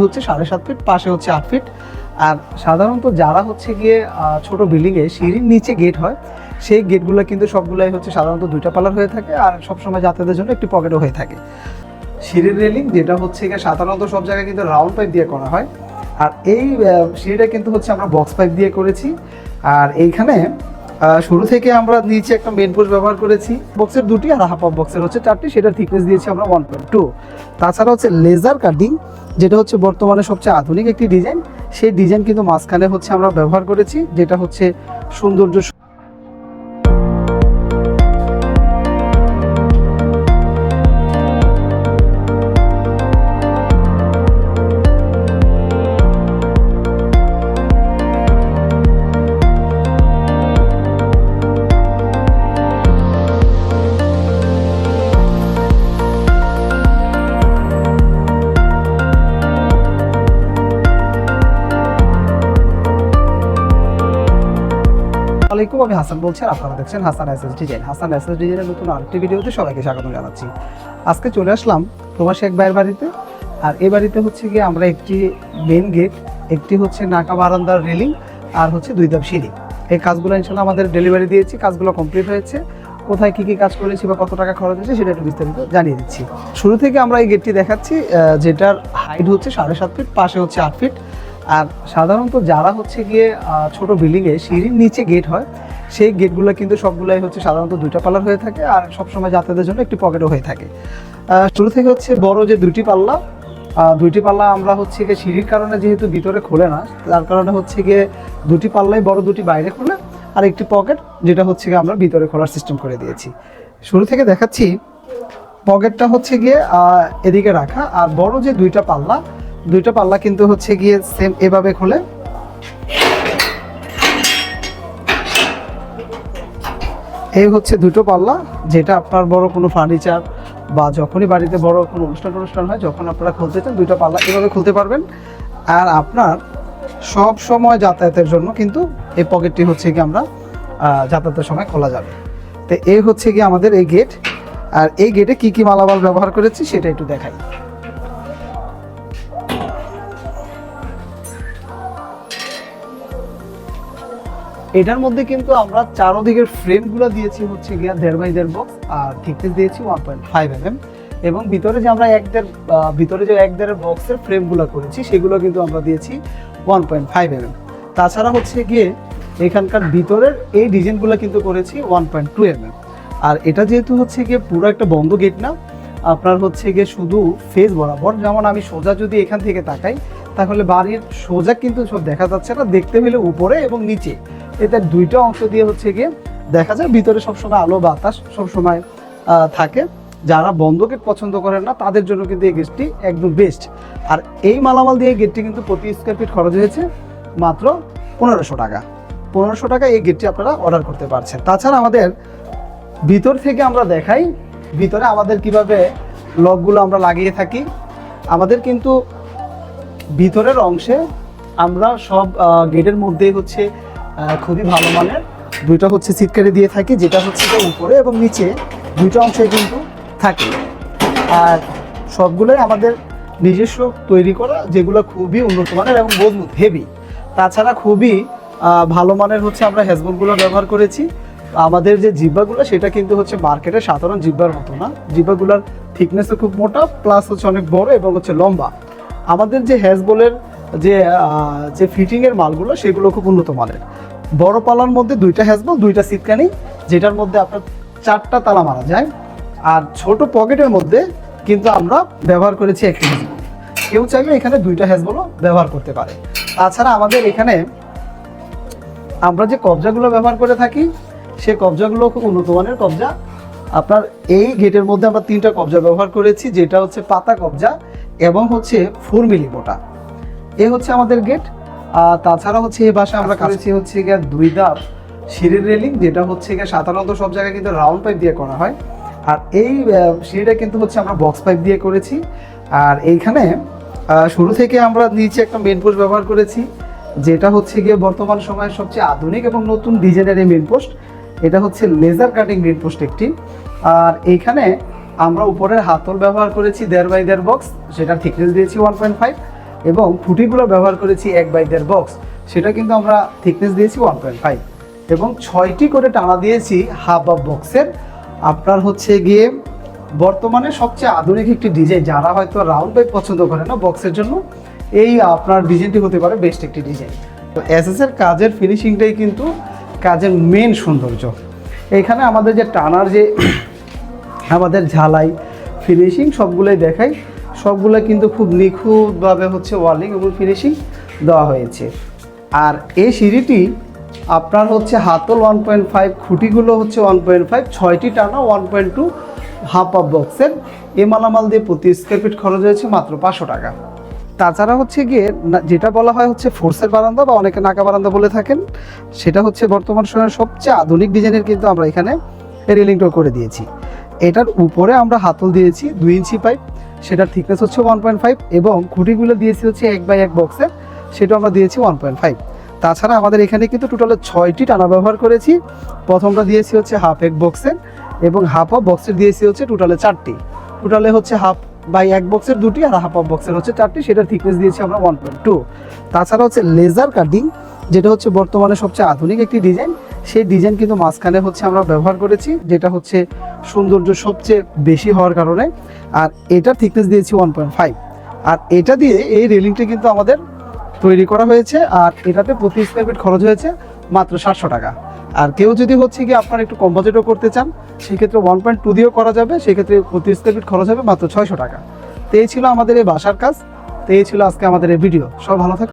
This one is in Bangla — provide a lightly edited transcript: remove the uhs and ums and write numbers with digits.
হচ্ছে 7.5 ফিট, পাশে হচ্ছে 8 ফিট। আর সাধারণত যারা হচ্ছে গিয়ে ছোট বিল্ডিংয়ে সিঁড়ির নিচে গেট হয়, সেই গেটগুলো কিন্তু সবগুলাই হচ্ছে সাধারণত 2টা পাল্লার হয়ে থাকে, আর সবসময় যাতায়াতের জন্য একটি পকেটও হয়ে থাকে। সিঁড়ির রেলিং যেটা হচ্ছে গিয়ে সাধারণত সব জায়গায় কিন্তু রাউন্ড পাইপ দিয়ে করা হয়, আর এই সিঁড়িটা কিন্তু হচ্ছে আমরা বক্স পাইপ দিয়ে করেছি। আর এইখানে শুরু থেকে আমরা নিচে একটা মেন পোস্ট ব্যবহার করেছি, বক্সের 2টি আর হাফ অফ বক্সের হচ্ছে 4টি, সেটার থিকনেস দিয়েছি আমরা 1.2। তাছাড়া হচ্ছে লেজার কাটিং, যেটা হচ্ছে বর্তমানে সবচেয়ে আধুনিক একটি ডিজাইন, সেই ডিজাইন কিন্তু মাঝখানে হচ্ছে আমরা ব্যবহার করেছি, যেটা হচ্ছে সৌন্দর্য। আসসালামু আলাইকুম, আমি হাসান বলছি, আর আপনারা দেখছেন Hasan SS design. Hasan SS ডিজাইনের নতুন আরেকটি ভিডিওতে সবাইকে স্বাগত জানাচ্ছি। আজকে চলে আসলাম প্রবাসী এক ভাইয়ের বাড়িতে। আর এই বাড়িতে হচ্ছে গিয়ে আমরা একটি মেন গেট, একটি হচ্ছে নাকা বারান্দার রেলিং, আর হচ্ছে 2 ধাপ সিঁড়ি, এই কাজগুলো ইনশাআল্লাহ আমাদের ডেলিভারি দিয়েছি। কাজগুলো কমপ্লিট হয়েছে। কোথায় কী কী কাজ করেছি বা কত টাকা খরচ হয়েছে সেটা একটু বিস্তারিত জানিয়ে দিচ্ছি। শুরু থেকে আমরা এই গেটটি দেখাচ্ছি, যেটার হাইট হচ্ছে 7.5 ফিট, পাশে হচ্ছে 8 ফিট। আর সাধারণত যারা হচ্ছে গিয়ে ছোট বিল্ডিংয়ে সিঁড়ির নিচে গেট হয়, সেই গেটগুলো কিন্তু সবগুলাই হচ্ছে সাধারণত 2টা পাল্লার হয়ে থাকে, আর সবসময় যাতায়াতের জন্য একটি পকেটও হয়ে থাকে। শুরু থেকে হচ্ছে বড় যে 2টি পাল্লা আমরা হচ্ছে গিয়ে সিঁড়ির কারণে যেহেতু ভিতরে খোলে না, তার কারণে হচ্ছে গিয়ে 2টি পাল্লাই বড় 2টি বাইরে খোলে, আর একটি পকেট যেটা হচ্ছে গিয়ে আমরা ভিতরে খোলার সিস্টেম করে দিয়েছি। শুরু থেকে দেখাচ্ছি, পকেটটা হচ্ছে গিয়ে এদিকে রাখা, আর বড় যে 2টা পাল্লা কিন্তু হচ্ছে গিয়ে সেম এভাবে খোলে। এই হচ্ছে 2টো পাল্লা, যেটা আপনার বড় কোনো ফার্নিচার বা যখনই বাড়িতে বড় কোনো অনুষ্ঠান হয়, যখন আপনারা খুলতে চান 2টা পাল্লা এভাবে খুলতে পারবেন। আর আপনার সব সময় যাতায়াতের জন্য কিন্তু এই পকেটটি হচ্ছে গিয়ে আমরা যাতায়াতের সময় খোলা যাবে। তো এই হচ্ছে গিয়ে আমাদের এই গেট। আর এই গেটে কি কি মালামাল ব্যবহার করেছি সেটা একটু দেখাই। এটার মধ্যে কিন্তু আমরা চারদিকের ফ্রেমগুলো দিয়েছি হচ্ছে গিয়া 1.5 বাই 1.5 বক্স, আর থিকনেস দিয়েছি 1.5 mm, এবং ভিতরে যে আমরা 1.5 বক্সের ফ্রেমগুলো করেছি সেগুলো কিন্তু আমরা দিয়েছি 1.5 mm। তাছাড়া হচ্ছে গিয়ে এখানকার ভিতরের এই ডিজাইনগুলো কিন্তু করেছি 1.2 mm। আর এটা যেহেতু হচ্ছে গিয়ে পুরো একটা বন্ধ গেট না, আপনার হচ্ছে গিয়ে শুধু ফেস বরাবর, যেমন আমি সোজা যদি এখান থেকে তাকাই তাহলে বাড়ির সোজা কিন্তু সব দেখা যাচ্ছে না, দেখতে হলে উপরে এবং নিচে, এতে 2টা অংশ দিয়ে হচ্ছে গিয়ে দেখা যায়। ভিতরে সবসময় আলো বাতাস সবসময় থাকে। যারা বন্ধ গেট পছন্দ করেন না তাদের জন্য কিন্তু এই গেটটি একদম বেস্ট। আর এই মালামাল দিয়ে গেটটি কিন্তু প্রতি স্কোয়ার ফিট খরচ হয়েছে মাত্র 1500 টাকা। 1500 টাকা এই গেটটি আপনারা অর্ডার করতে পারছেন। তাছাড়া আমাদের ভিতর থেকে আমরা দেখাই, ভিতরে আমাদের কিভাবে লকগুলো আমরা লাগিয়ে থাকি। আমাদের কিন্তু ভিতরের অংশে আমরা সব গেটের মধ্যে হচ্ছে খুবই ভালো মানের 2টা হচ্ছে সিটকারি দিয়ে থাকি, যেটা হচ্ছে উপরে এবং নিচে 2টা অংশে কিন্তু থাকে। আর সবগুলোই আমাদের নিজস্ব তৈরি করা, যেগুলো খুবই উন্নত মানের এবং মজবুত, হেভি। তাছাড়া খুবই ভালো মানের হচ্ছে আমরা হ্যাজবলগুলো ব্যবহার করেছি। আমাদের যে জিব্বাগুলো সেটা কিন্তু হচ্ছে মার্কেটের সাধারণ জিব্বার মতো না, জিব্বাগুলোর থিকনেসও খুব মোটা, প্লাস হচ্ছে অনেক বড় এবং হচ্ছে লম্বা। আমাদের যে হ্যাজবলের যে ফিটিংয়ের মালগুলো সেগুলো খুব উন্নত মানের। বড় পালার মধ্যে 2টা হ্যাজবল, 2টা সিটকানি, যেটার মধ্যে আপনার 4টা তালা মারা যায়। আর ছোট পকেটের মধ্যে কিন্তু আমরা ব্যবহার করেছি একটি হ্যাজবল। কেউ চাইলে এখানে 2টা হ্যাজবলও ব্যবহার করতে পারে। তাছাড়া আমাদের এখানে আমরা যে কবজাগুলো ব্যবহার করে থাকি, সেই কবজাগুলো খুব উন্নত মানের কবজা। আপনার এই গেটের মধ্যে আমরা 3টা কবজা ব্যবহার করেছি, যেটা হচ্ছে পাতা কবজা এবং হচ্ছে 4 মিলি মোটা। এ হচ্ছে আমাদের গেট। তাছাড়া হচ্ছে এই বাসা আমরা করেছি হচ্ছে গিয়ে 2 ধাপ সিঁড়ির রেলিং, যেটা হচ্ছে গিয়ে সাধারণত সব জায়গায় কিন্তু রাউন্ড পাইপ দিয়ে করা হয়, আর এই সিঁড়িটা কিন্তু হচ্ছে আমরা বক্স পাইপ দিয়ে করেছি। আর এইখানে শুরু থেকে আমরা নিচে একটা মেন পোস্ট ব্যবহার করেছি, যেটা হচ্ছে গিয়ে বর্তমান সময়ের সবচেয়ে আধুনিক এবং নতুন ডিজাইনের এই মেন পোস্ট। এটা হচ্ছে লেজার কাটিং মেন পোস্ট একটি। আর এইখানে আমরা উপরের হাতল ব্যবহার করেছি 1.5 বাই 1.5 বক্স, সেটার থিকনেস দিয়েছি 1.5। এবং খুঁটিগুলো ব্যবহার করেছি 1/1.5 বক্স, সেটা কিন্তু আমরা থিকনেস দিয়েছি 1.5 এবং 6টি করে টানা দিয়েছি হাফ বক্সের। আপনার হচ্ছে গিয়ে বর্তমানে সবচেয়ে আধুনিক একটি ডিজাইন, যারা হয়তো রাউন্ড পাইপ পছন্দ করে না বক্সের জন্য, এই আপনার ডিজাইনটি হতে পারে বেস্ট একটি ডিজাইন। তো এসএসের কাজের ফিনিশিংটাই কিন্তু কাজের মেন সৌন্দর্য। এখানে আমাদের যে টানার যে আমাদের ঝালাই ফিনিশিং সবগুলোই দেখাই, সবগুলো কিন্তু খুব নিখুঁতভাবে হচ্ছে ওয়ার্লিং এবং ফিনিশিং দেওয়া হয়েছে। আর এই সিঁড়িটি আপনার হচ্ছে হাতল 1.5, খুঁটিগুলো হচ্ছে 1.5, 6টি টানা 1.2 হাফ বক্সের। এ মালামাল দিয়ে প্রতি স্কোয়ার ফিট খরচ হয়েছে মাত্র 500 টাকা। তাছাড়া হচ্ছে গিয়ে যেটা বলা হয় হচ্ছে ফোর্সের বারান্দা বা অনেকে নাকা বারান্দা বলে থাকেন, সেটা হচ্ছে বর্তমান সময়ের সবচেয়ে আধুনিক ডিজাইনের কিন্তু আমরা এখানে রেলিংটা করে দিয়েছি। এটার উপরে আমরা হাতল দিয়েছি 2 ইঞ্চি পাইপ, সেটার থিকনেস হচ্ছে 1.5 এবং খুঁটিগুলো দিয়েছি হচ্ছে 1/1 বক্সের, সেটা আমরা দিয়েছি 1.5। তাছাড়া আমাদের এখানে কিন্তু টোটালে 6টি টানা ব্যবহার করেছি। প্রথমটা দিয়েছি হচ্ছে হাফ এক বক্সের এবং হাফ বক্সের দিয়েছি হচ্ছে টোটালে 4টি, টোটালে হচ্ছে হাফ বাই 1 বক্সের 2টি আর হাফ বক্সের হচ্ছে 4টি, সেটার থিকনেস দিয়েছি আমরা 1.2। তাছাড়া হচ্ছে লেজার কাটিং, যেটা হচ্ছে বর্তমানে সবচেয়ে আধুনিক একটি ডিজাইন, সেই ডিজাইন কিন্তু মাঝখানে হচ্ছে আমরা ব্যবহার করেছি, যেটা হচ্ছে সৌন্দর্য সবচেয়ে বেশি হওয়ার কারণে। আর এটার থিকনেস দিয়েছি 1.5। আর এটা দিয়ে এই রেলিংটি কিন্তু আমাদের তৈরি করা হয়েছে। আর এটাতে প্রতি স্কোয়ার ফিট খরচ হয়েছে মাত্র 700 টাকা। আর কেউ যদি হচ্ছে কি আপনার একটু কম্পোজিটও করতে চান, সেক্ষেত্রে 1.2 দিয়েও করা যাবে, সেক্ষেত্রে প্রতি স্কোয়ার ফিট খরচ হবে মাত্র 600 টাকা। তো এই ছিল আমাদের এই বাসার কাজ, তো এই ছিল আজকে আমাদের এই ভিডিও। সব ভালো থাকবে।